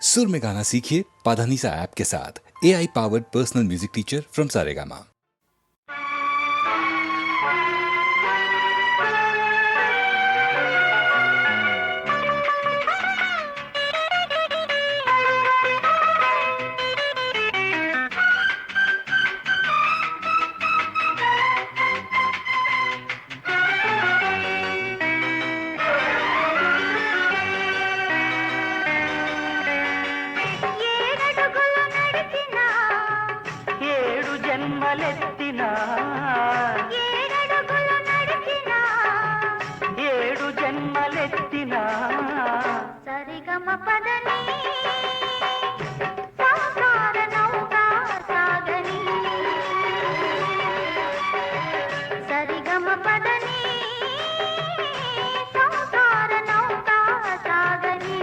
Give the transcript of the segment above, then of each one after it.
सुर में गाना सीखिए पाधानीसा ऐप के साथ AI powered personal music teacher from Saregama. జన్మలెత్తినా ఏడడుగులు నడిచినా ఏడు జన్మలెత్తినా సరిగమ పదని సంసార నౌకా సాగని సరిగమ పదని సంసార నౌకా సాగని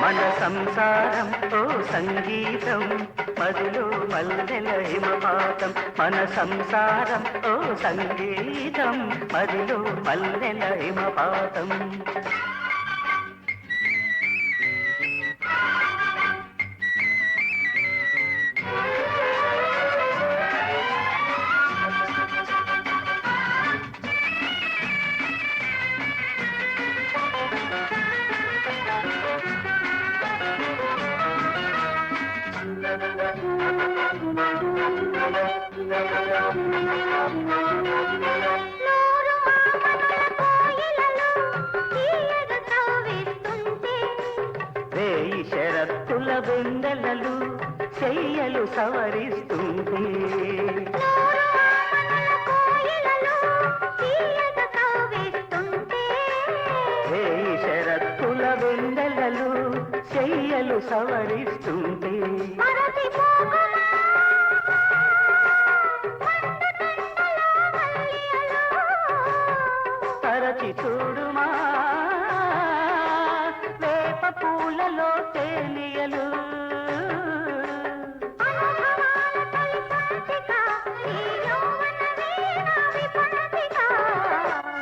మన సంసారం ఓ సంగీతం మదిలో మల్లెల హిమపాతం మన సంసారం ఓ సంగీతం మదిలో మల్లెల హిమపాతం వేయి శరత్తుల వెందెలలు చెయ్యలు సవరిస్తుంది వేయి శరత్తుల వెందెలలు చెయ్యలు సవరిస్తుంది తరచి చూడుమా వేప పూలలో తేలియలు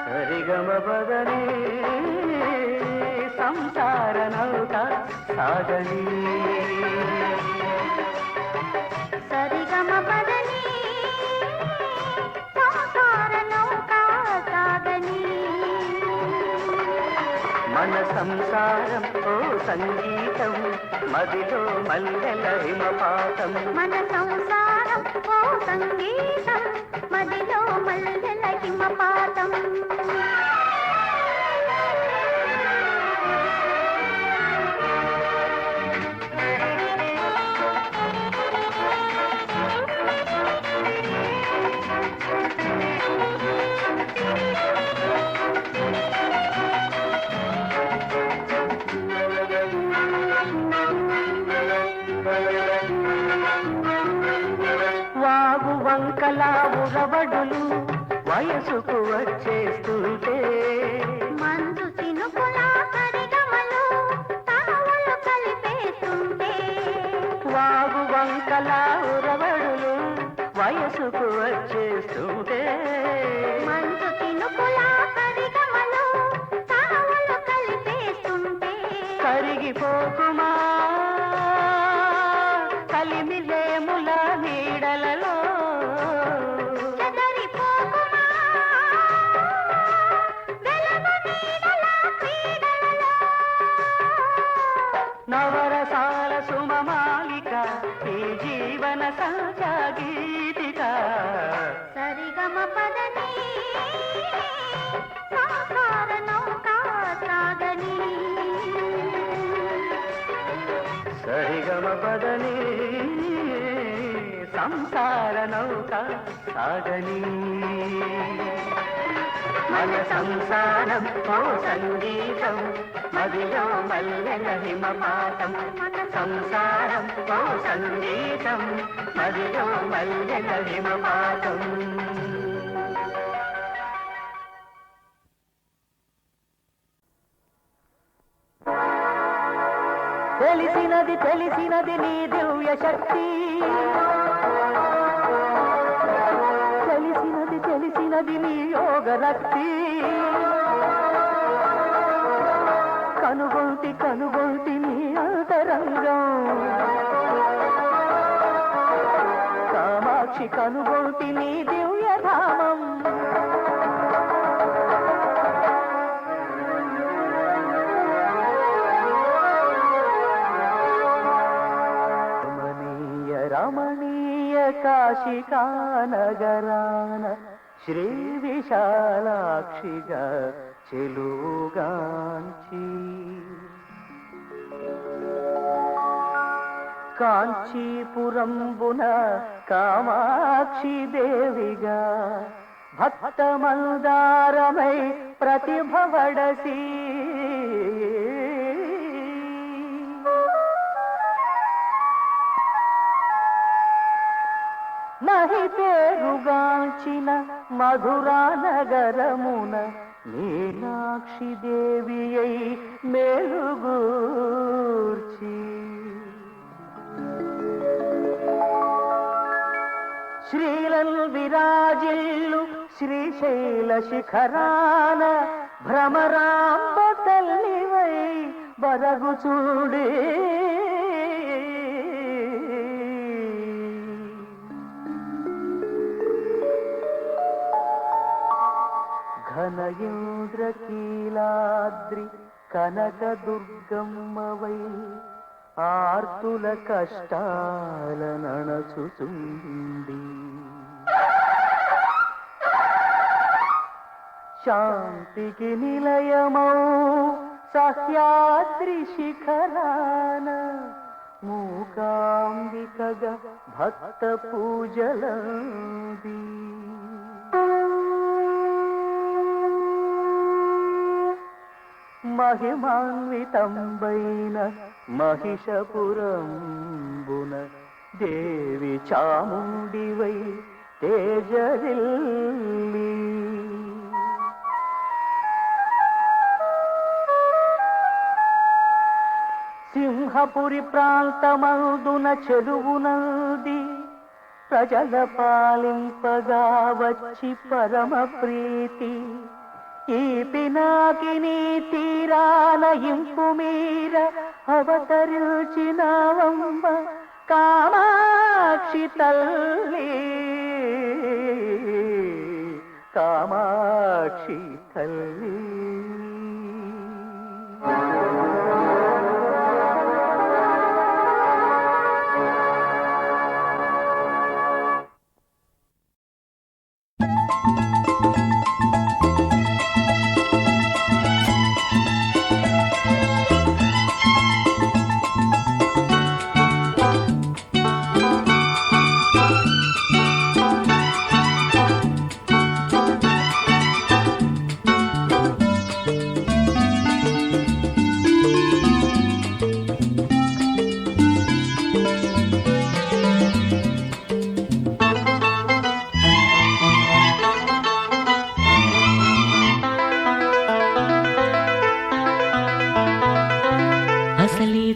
సరిగమ బదని సంసార నౌక సాగని సరిగమ బదని సంసార నౌక సాగని మన సంసారం ఓ సంగీతం మదిలో మల్లెల హిమపాతం మన సంసారం ఓ సంగీతం మదిలో మల్లెల హిమపాతం వాగు వంకలా ఉరవడులు వయసుకు వచ్చేస్తుంటే మంచు చినుకులా సరిగమలు తావులు కలిపేస్తుంటే వాగు వంకలా ఉరవడులు వయసుకు వచ్చేస్తుంటే మంచు చినుకులా సరిగమలు తావులు కలిపేస్తుంటే కరిగిపోకుమా కలిమిలేముల నీడలలో నవరసాల సుమమాలిక ఈ జీవన సహజ గీతిక సరిగమ పదని సంసార నౌకా సాగని సరిగమ పదని సంసార నౌక సాగని మన సంసారం ఓ సంగీతం మదిలో మల్లెల హిమపాతం మన సంసారం ఓ సంగీతం మదిలో మల్లెల హిమపాతం తెలిసినది తెలిసినది నీ దివ్య శక్తి తెలిసినది తెలిసినది నీ యోగ రక్తి కనుగొంటి నీ అంతరంగం కామాక్షి కనుగొంటి నీ దివ్యధామం రమణీయ కాశికా నగరాన శ్రీ విశాలాక్షిగా చెలుగాంచి కాంచీపురంబున కామాక్షి దేవిగా భక్త మందారమై ప్రతిభవడసి మహి పేరుగాంచిన మధురా నగరమున మీనాక్షి దేవి అయి మేలుగూర్చి శ్రీలల్ విరాజిల్లు శ్రీశైల శిఖరాన భ్రమరాంబ తల్లివై బరగుచూడే ఘనయింద్రకీలాద్రి కనక దుర్గమ్మవై ఆర్తుల కష్టాల నణచుచుండి శాంతికి నిలయమౌ సహ్యాద్రి శిఖరాన మూకాంబికగా భక్త పూజలంది మహిమాన్వితంబైన మహిషపురంబున దేవి చాముండివై తేజరిల్లి సింహపురి ప్రాంతమందున చెరువునంది ప్రజల పాలింపగా వచ్చి పరమ ప్రీతి ఈ పినాకిని తీరాన ఇంపు మీర అవతరించినవమ్మ కామాక్షి తల్లి కామాక్షి తల్లి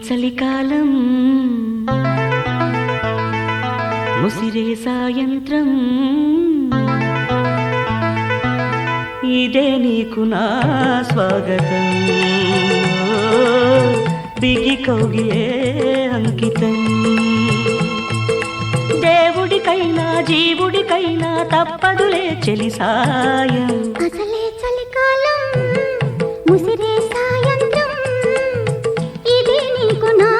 చలికాలం ముసిరే సాయంత్రం ఇదే నీకు నా స్వాగతం బిగి కౌగిలే అంకితం దేవుడికైనా జీవుడికైనా తప్పదులే చెలి సాయం అసలే చలికాలం ముసిరే సాయంత్రం ఇది నీకు నా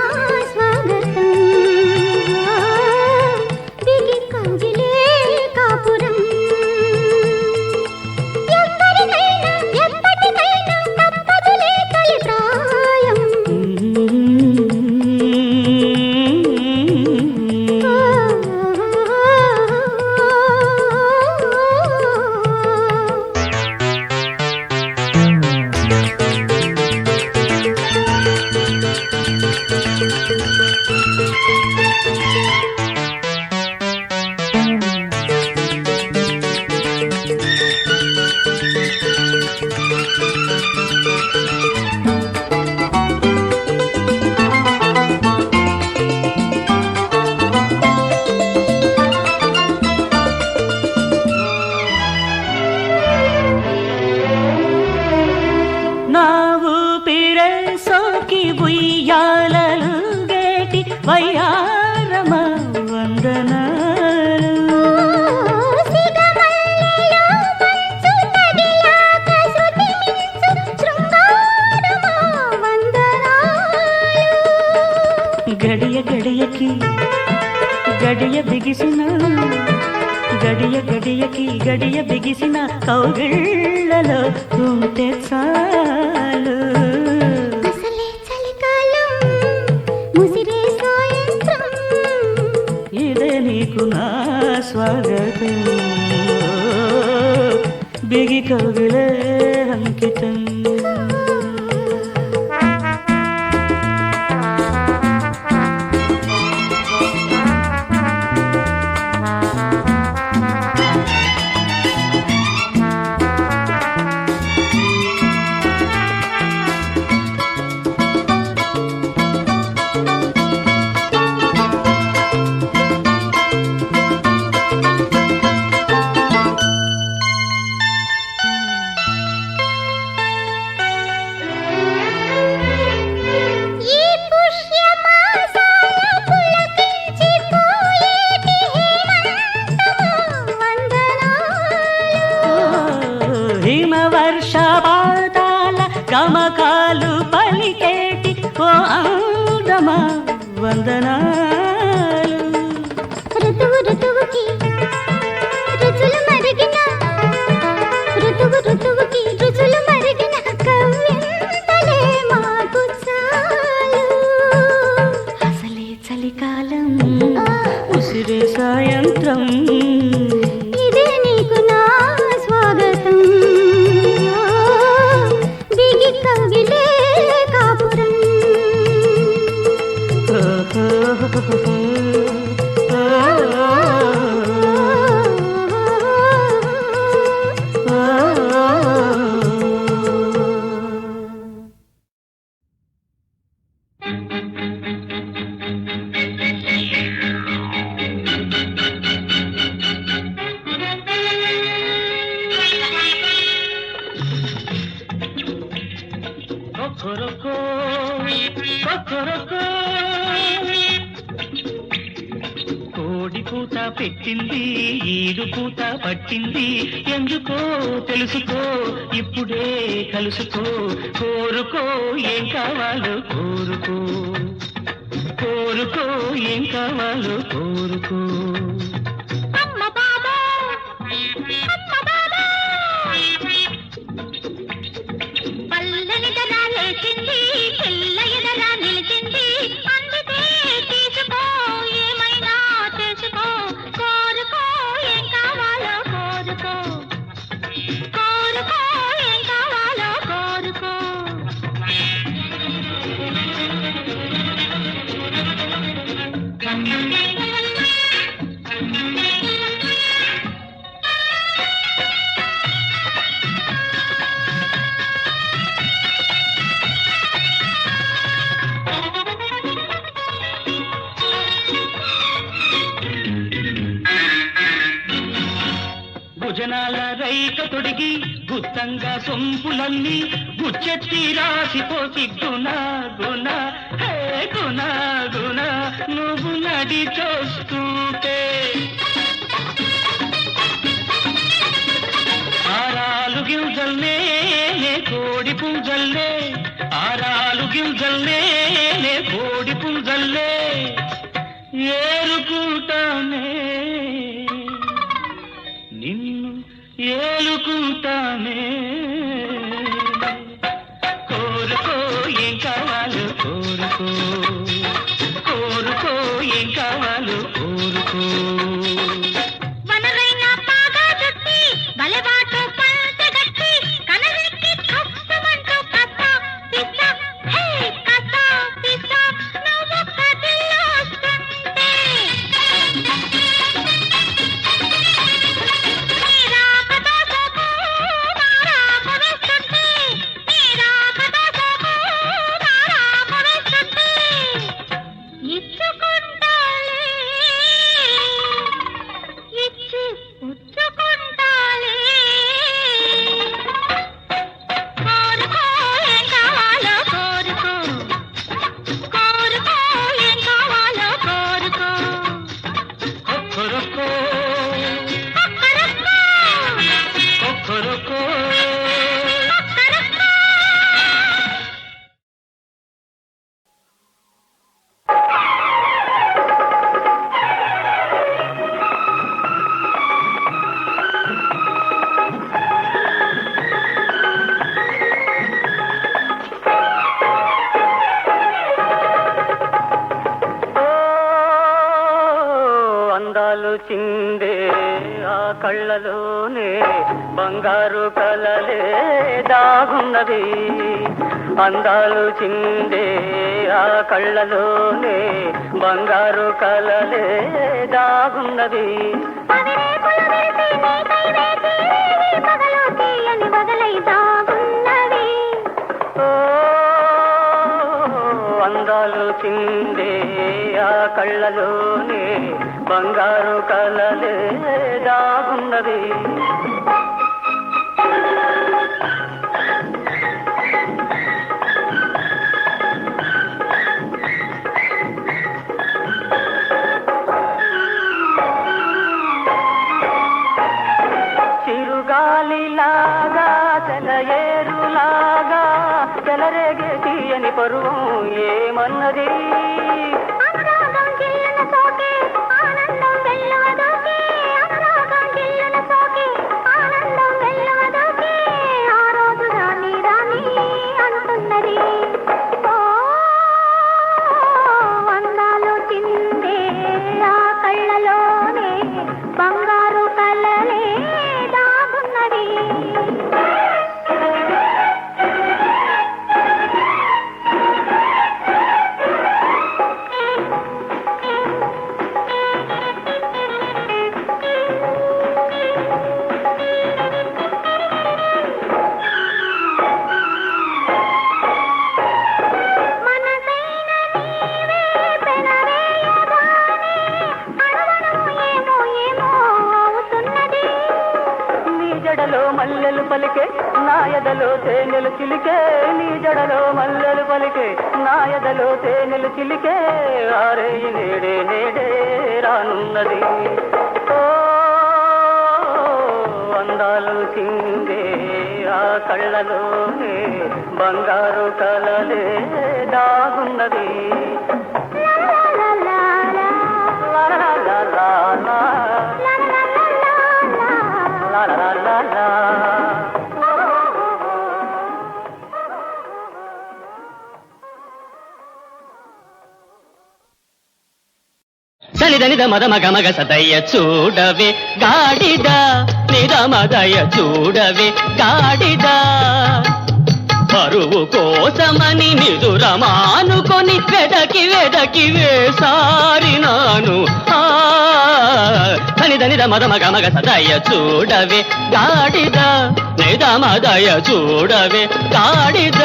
స్వాగతం బిగి కౌగిలే కాపురం ఎవ్వరికైనా ఎప్పటికైనా తప్పదులే తొలి ప్రాయం ఉయ్యాలలు గేటి వయ్యారమ వందనాలు. సిగమల్లెలో మంచు తడిలాక శృతి మించు శృంగారమా వందనాలు. గడియ గడియకి గడియ బిగిసిన గడియ గడియకి గడియ బిగిసిన కౌగిళ్ళలో ఉంటే చాలు. అసలే చలికాలం ముసిరే సాయంత్రం ఇదే నీకు నా స్వాగతం, బిగి కౌగిలే అంకితం. ఈ పుష్యమాసాల పులకించిపోయేటి హేమంతమా వందనాలు. హిమవర్షపాతాల గమకాలు పలికేటి ఓ అందమా వందనాలు. ఋతువు ఋతువుకి రుచులు మరిగిన ఋతువుకి రుచులు మరిగిన కవ్వింతలే మాకు చాలు. అసలే చలికాలం ఉసిరే సాయంత్రం ఇదే నీకు నా స్వాగతం, బిగి కవిలే కాపురం. కోడి పూత పెట్టింది, ఈడు పూత పట్టింది, ఎందుకో తెలుసుకో ఇప్పుడే కలుసుకో. కోరుకో ఏం కావాలో కోరుకో, కోరుకో ఏం కావాలో కోరుకో. అమ్మ బాబా అమ్మ బాబా పల్లని దరా లేచింది, పిల్ల ఎదరా నిలిచింది, అందుకే తీసుకో ఏమైనా చేసుకో. కోరుకో ఏం కావాలో కోరుకో, కోరుకో ఏం కావాలో కోరుకో. భుజనాల రైక తొడిగి గుత్తంగా సొంపులన్నీ గుచ్చెత్తి రాసిపోసి గుణ గుణ హే గుణ గుణ నువ్వు నడి చూస్తుంటే. ఆరాలు గింజల్నే కోడి పుంజల్లే, ఆరాలు గింజల్నే కోడి పుంజల్లే ఏరుకుంటానే, నిన్ను ఏలుకుంటానే. కోరుకో ఏం కావాలో కోరుకో, కోరుకో ఏం కావాలో కోరుకో. వనరైనా పాగా చుట్టి బలెబాటు పంచగట్టి కనరెక్కి కప్పమంటూ కథ పిస్స హే కథ పిస్స నువ్వు కదిలోస్తుంటే. చిందే ఆ కళ్ళలోనే బంగారు కలలే దాగున్నది అందాలు చిందే ఆ కళ్ళలోనే బంగారు కలలే దాగున్నది అందాలు చిందే ఆ కళ్ళలోనే బంగారు కలలే దాగున్నది చిరుగాలిలాగా చెలయేరులాగా చెలరేగే తీయని పరువం ఏమన్నది బంగారు కలలే దాగున్నది జడలో మల్లెలు పలికే నాయదలో తేనెలు చిలికే నీ జడలో మల్లెలు పలికే నాయదలో తేనెలు చిలికే ఆరే నేడే నేడే రానున్నది ఓ అందాలు చిందే ఆ కళ్ళలోనే బంగారు కలలే దాగున్నది సనిదనిద మద మగ మగ సదయ్య చూడవే గాడిద నిద మదయ చూడవే గాడిద పరువు కోసమని నిదురమానుకొని వెదకి వెదకి వేసారినాను సనిదనిద మద మగ మగ సదయ్య చూడవే గాడిద నిద మదయ చూడవే గాడిద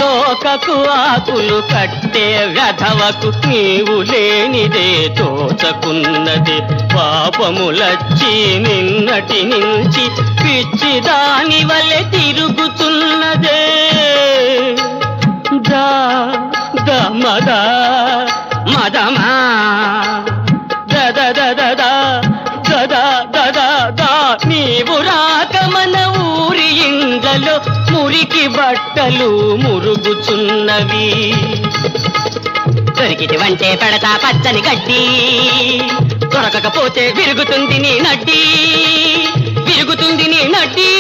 తోకకు ఆకులు కట్టే వ్యధవకు నీవు లేనిదే తోచకున్నది పాపములచ్చి నిన్నటి నుంచి పిచ్చి దాని వలె తిరుగుతున్నదే దా మద మదమా దద దద దద దద దా నీవు రాక మన ఊరి ఇండ్లలో మురికి బట్టలు మురుగుచున్నవి దొరికిటి వంటే పెడతా పచ్చని గడ్డి దొరకకపోతే విరుగుతుంది నీ నడ్డి విరుగుతుంది నీ నడ్డి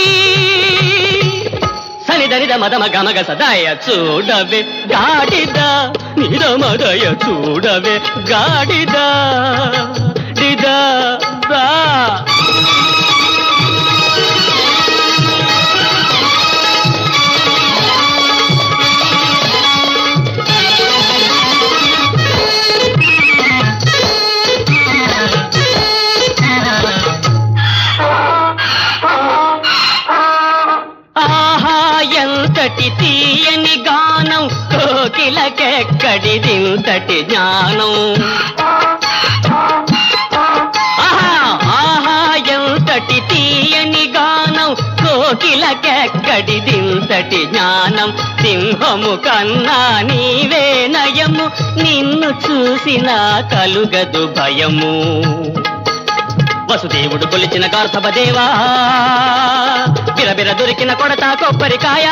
సనిదనిద మదమ గమగ సదాయ చూడవే గాడిద నిద మదయ చూడవే గాడిద డిద దా తీయని గానం కోకిలకెక్కడిదింతటి జ్ఞానం ఆహా ఎంతటి తీయని గానం కోకిలకెక్కడిదింతటి జ్ఞానం సింహము కన్నా నీవే నయము నిన్ను చూసినా కలుగదు భయము వసుదేవుడు కొలిచిన గార్ధపదేవా బిరబిర దొరికిన కొడతా కొబ్బరికాయ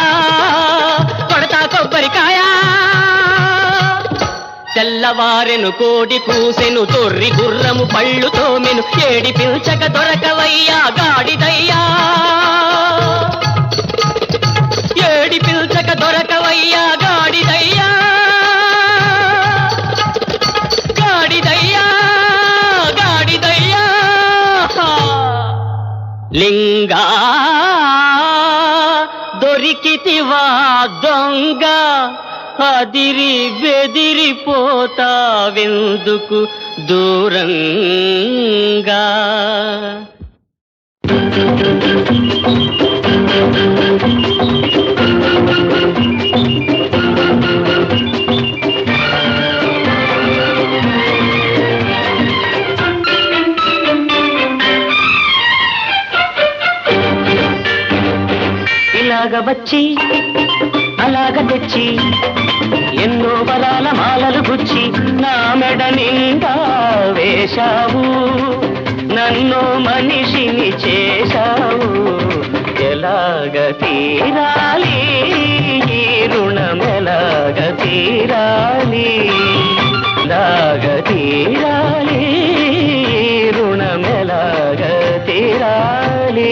తెల్లవారెను కోడి కూసెను తొర్రి గుర్రము పళ్ళు తోమెను ఏడి పిల్చక దొరకవయ్యా గాడిదయ్యా లింగా దొరికితివా దొంగ అదిరి బెదిరిపోతావెందుకు దూరంగా ఇలాగ వచ్చి అలాగ తెచ్చి ఎన్నో వరాల మాలలు గుచ్చి నా మెడ నిండా వేశావు నన్ను మనిషిని చేశావు ఎలాగ తీరాలి ఈ రుణం ఎలాగ తీరాలి ఎలాగ తీరాలి ఈ రుణం ఎలాగ తీరాలి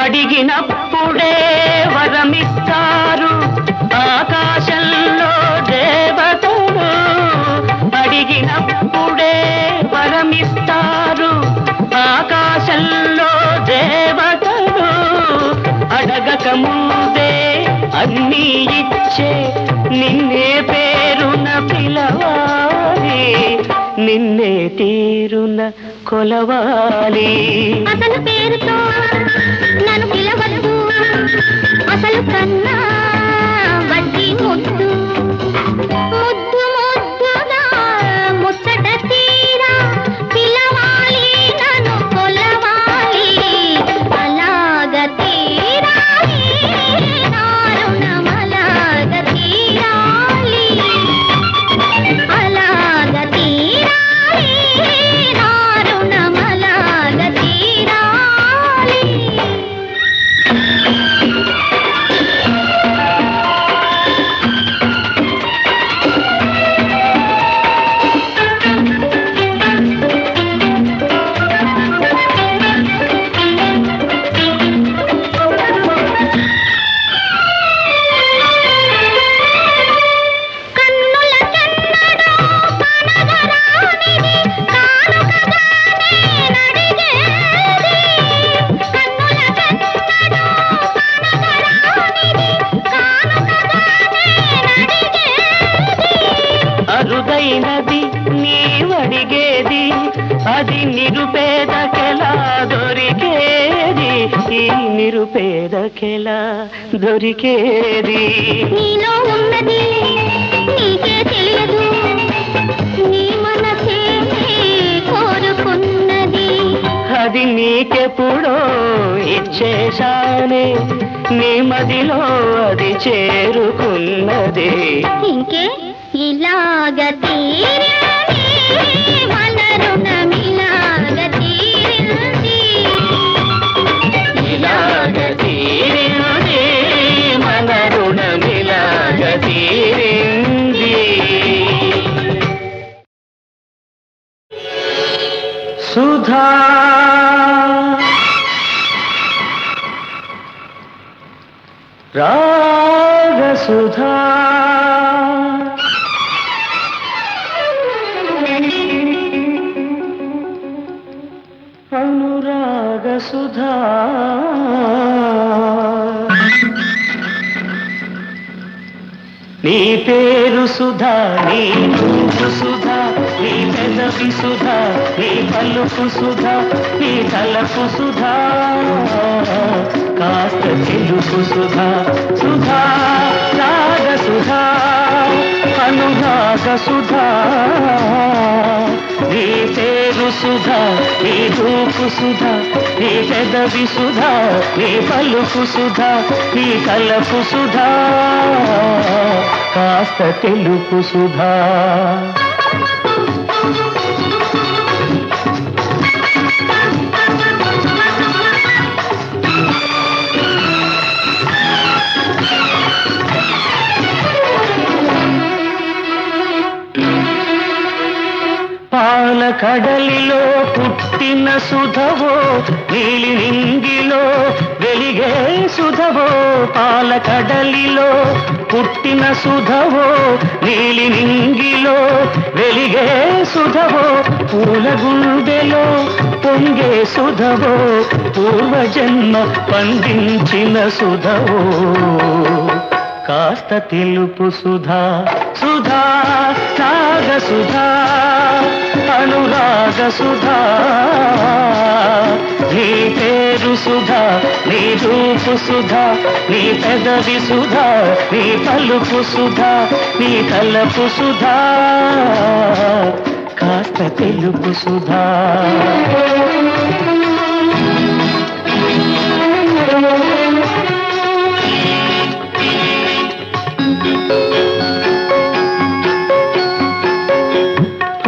అడిగినప్పుడే వరమిస్తారు ఆకాశంలో దేవతలు అడిగినప్పుడే వరమిస్తారు ఆకాశంలో దేవతలు అడగక ముందే అన్నీ ఇచ్చే నిన్నే పేరున పిలవాలి నిన్నే తీరున కొలవాలి అసలు పేరుతో నన్ను పిలవద్దు అసలు కన్నా వడ్డీ ముద్దు ముద్దు ముద్దుగా ముచ్చట తీరా పిలవాలి నన్ను కొలవాలి అలాగ తీరాలి నా రుణం అలాగ తీరాలి అలాగ తీరాలి నా రుణం అలాగ తీరాలి అరుదైనది నీవడిగేది అది నిరుపేదకెలా దొరికేది ఈ నిరుపేదకెలా దొరికేది నీలో ఉన్నది నీకే తెలియదు నీ మనసే కోరుకున్నది అది నీకెప్పుడో ఇచ్చేశానే నీ మదిలో అది చేరుకున్నది ఇంకే ఇలాగ తీరింది మన రుణమిలాగ తీరింది ఇలాగ తీరింది మన రుణమిలాగ తీరింది సుధా రాగ సుధా అనురాగ సుధా నీ పేరు సుధా నీ రూపు సుధా నీ పెదవి సుధా నీ పలుకు సుధా నీ తలపు సుధా కాస్త తెలుపు సుధా సుధా రాగ సుధా అనురాగ సుధా సుధా నీ రూపు సుధా నీ పెదవి సుధా నీ పలుకు సుధా నీ కలపు సుధా కాస్త తెలుపు సుధా పాల కడలిలో పుట్టిన సుధవో నీలి నింగిలో వెలిగే సుధవో పాల కడలిలో పుట్టిన సుధవో నీలి నింగిలో వెలిగే సుధవో పూల గుండెలో పొంగే సుధవో పూర్వజన్మ పండించిన సుధవో కాస్త తెలుపు సుధా సుధా నాగ సుధా అనురాగ సుధా నీ పేరు సుధా నీ రూపు సుధా నీ పెదవి సుధా నీ పలుకు సుధా నీ కలపు సుధా కాస్త తెలుపు సుధా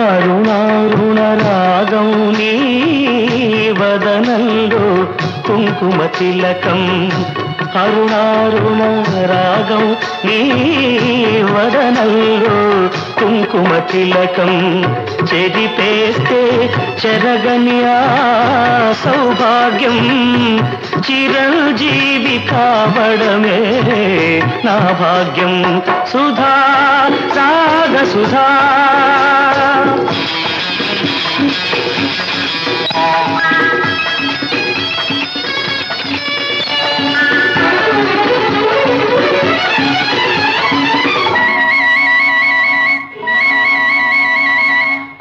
అరుణారుణ రాగం నీ వదనంలో కుంకుమ తిలకం అరుణారుణ రాగం నీ వదనంలో కుంకుమ తిలకం చెరిపేస్తే చెరగని ఆ సౌభాగ్యం చిరంజీవి కావడమే నా భాగ్యం సుధా రాగ సుధా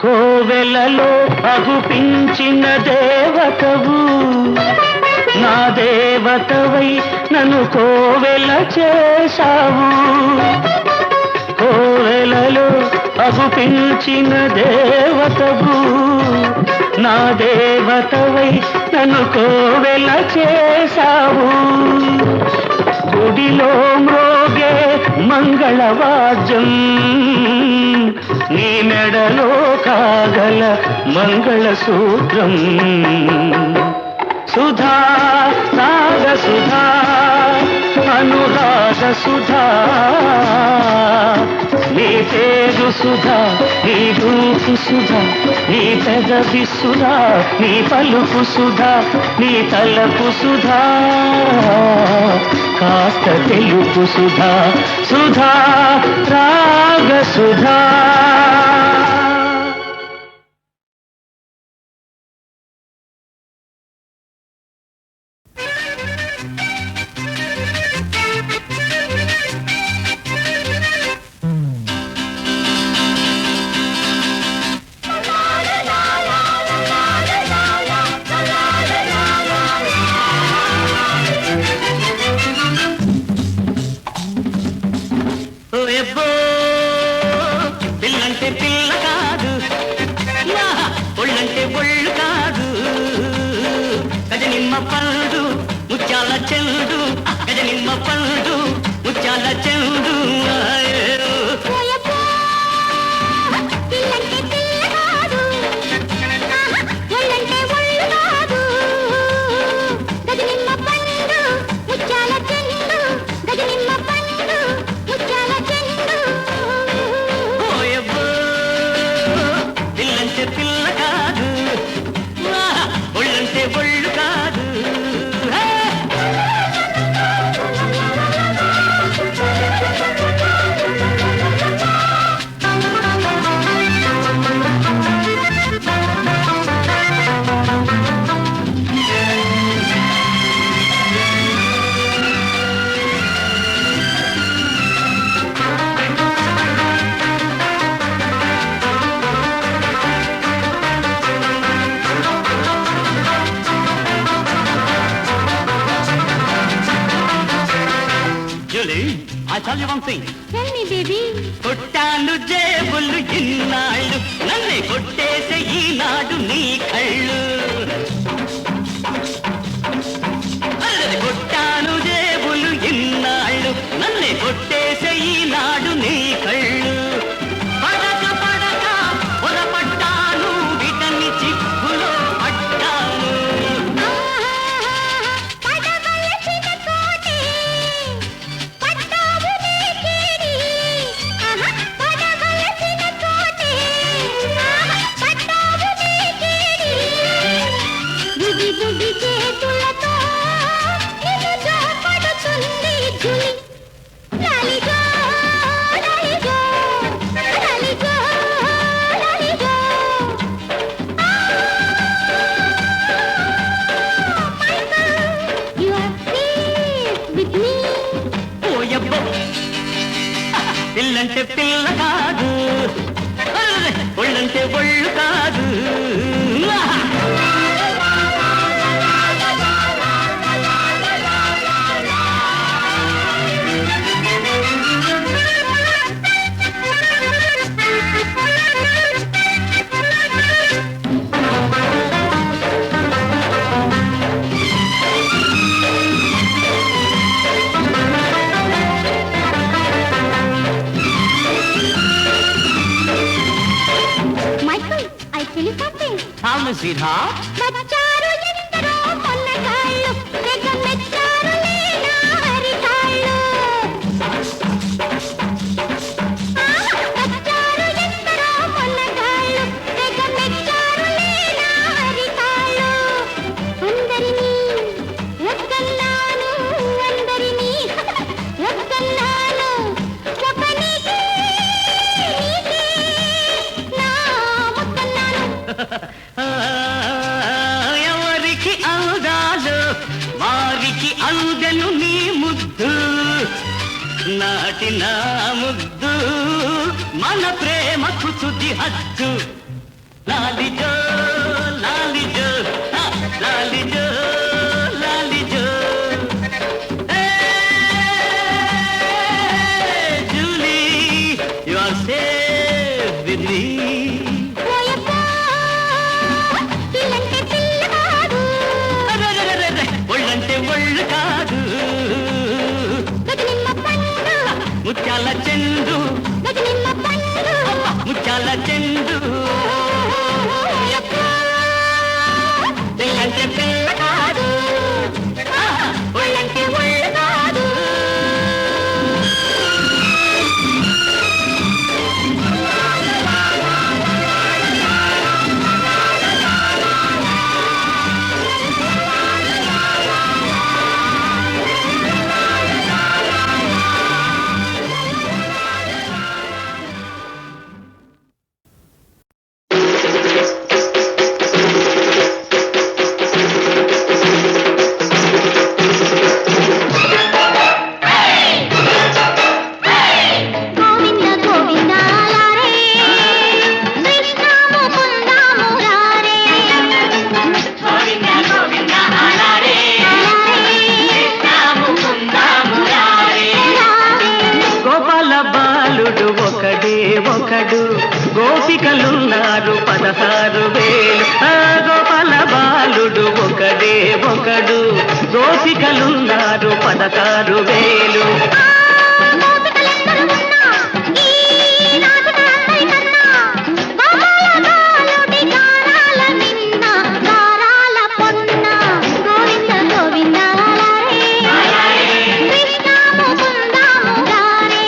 కోవెలలో అగుపించిన దేవతవు నా దేవతవై నన్ను కోవెల చేశావు కోవెలలో అగుపించిన దేవతవు నా దేవతవై నన్ను కోవెల చేశావు గుడిలో మ్రోగే మంగళవాద్యం నీ మెడలో కాగల మంగళసూత్రం సుధా నాగ సుధా అనురాగ సుధా నీ పేరు సుధా నీ రూపు సుధా నీ పెదవి సుధా నీ పలుకు సుధా నీ తలపు సుధా కాస్త తెలుపు సుధా సుధా రాగ సుధా పిల్లంటే పిల్ల కాదు ఒళ్ళంటే ఒళ్ళు కాదు గజనిమ్మ పండు ముత్యాల చెండు గజనిమ్మ పండు ముత్యాల చెండు పిల్ల కాదు ఒళ్ళంటే ఒళ్ళు కాదు Julie, I tell you one thing. Tell me baby కొట్టాను జేబులు ఇన్నాళ్ళు నన్నే కొట్టేసే ఈనాడు నీ కళ్ళు అల్లరి కొట్టాను జేబులు ఇన్నాళ్ళు నన్నే కొట్టేసే ఈనాడు నీ కళ్ళు పడక పడక పొరపడ్డాను విటని చిక్కులో పడ్డాను పడవలసిన కోటి పట్టావు నీ కేడి పడవలసిన కోటి పట్టావు నీ కేడి బుడి బుడి చేతులతో నిన్ను జోపడుతుంది జులి లాలిజో లాలిజో లాలిజో లాలిజో You are pleased with me. పోయబ్బో పిల్లంటే పిల్ల కాదు అర్రె, ఒళ్ళంటే ఒళ్ళు కాదు Michael, I tell you something. అవును సీధా వచ్చారు ఎందరో మొన్నగాళ్ళు, తెగ మెచ్చారు లేనా హరిగాళ్ళు. వచ్చారు ఎందరో మొన్నగాళ్ళు, తెగ మెచ్చారు లేనా హరిగాళ్ళు. అందరినీ వద్దన్నాను, అందరినీ వద్దన్నాను. ఒకనికి నీకే నా ముద్దన్నాను. ఎవరికి అవుదాలు వారికి అందెను నీ ముద్దు నాటి నా ముద్దు మన ప్రేమకు తుది హద్దు లాలిజో లాలిజో ఆ, లాలిజో లాలిజో ఏ, Julie you are safe with me ఓయబ్బా, పిల్లంటే పిల్ల కాదు, అరెరెరెరెరె, ఒళ్ళంటే ఒళ్ళు కాదు గజనిమ్మ పండు, ముత్యాల చెండు గజనిమ్మ పండు. ముత్యాల చెండు ఓయబ్బా, పిల్లంటే పిల్ల కాదు ఆహా, ఒళ్ళంటే ఒళ్ళు కాదు గోవింద గోవింద లారే, కృష్ణ ముకుంద మురారే. గోవింద గోవింద హరారే కృష్ణ ముకుంద మురారే గోపాల బాలుడు ఒకడే ఒకడు గోపికలున్నారు 16,000 ఆ గోపాల బాలుడు ఒకడే ఒకడు గోపికలున్నారు 16,000 గోపికలెందరు ఉన్నా, ఈ నాటికలందరికన్నా, గోపాల బాలుడి గారాల మిన్న, గారాల పొన్న. గోవింద గోవింద లారే, కృష్ణ ముకుంద మురారే.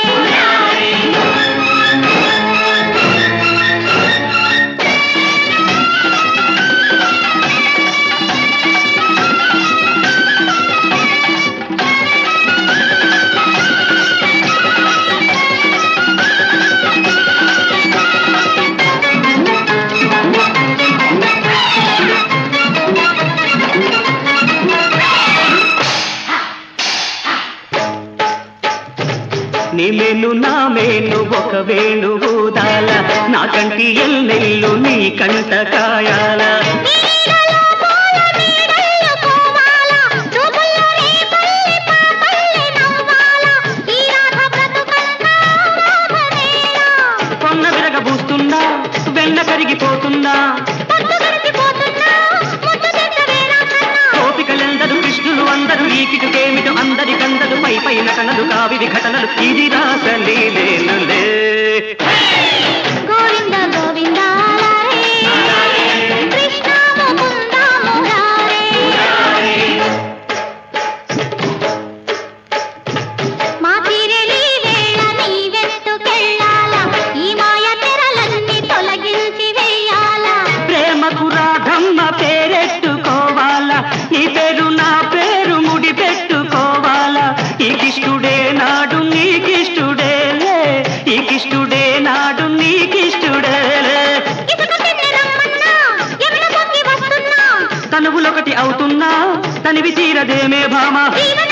నీమేను నా మేను ఒక వేణువుదాల నా కంటి ఎల్లెల్లు నీ కంట కాయాల నీడలో పూల మేడల్లో పోవాల, చూపుల్లో రేపల్లె పాపల్లె నవ్వాల. ఈ రాధ బ్రతుకంతా నటనలు కావివి ఘటనలు ఇది రాసలీలేనులే గోవింద గోవింద కృష్ణ ముకుంద మురారే మా తీరెలి వేళ నీ వెంటుకెళ్ళాలా ఈ మాయ తెరలన్నీ తొలగించి వెయ్యాలా ప్రేమకు రాధమ్మ పేరెట్టుకోవాలా నీ పేరు నా పేరు ముడి పెట్టుకోవాలా ఈ కిష్టుడే నాడు నీకిష్టుడేలే ఈ కిష్టుడే నాడు నీకిష్టుడేలే ఇసుక తిన్ని రమ్మన్నా ఎగడ పొంగి వస్తున్నా తనువులొకటి అవుతున్నా తనివి తీరదేమే భామ జీవన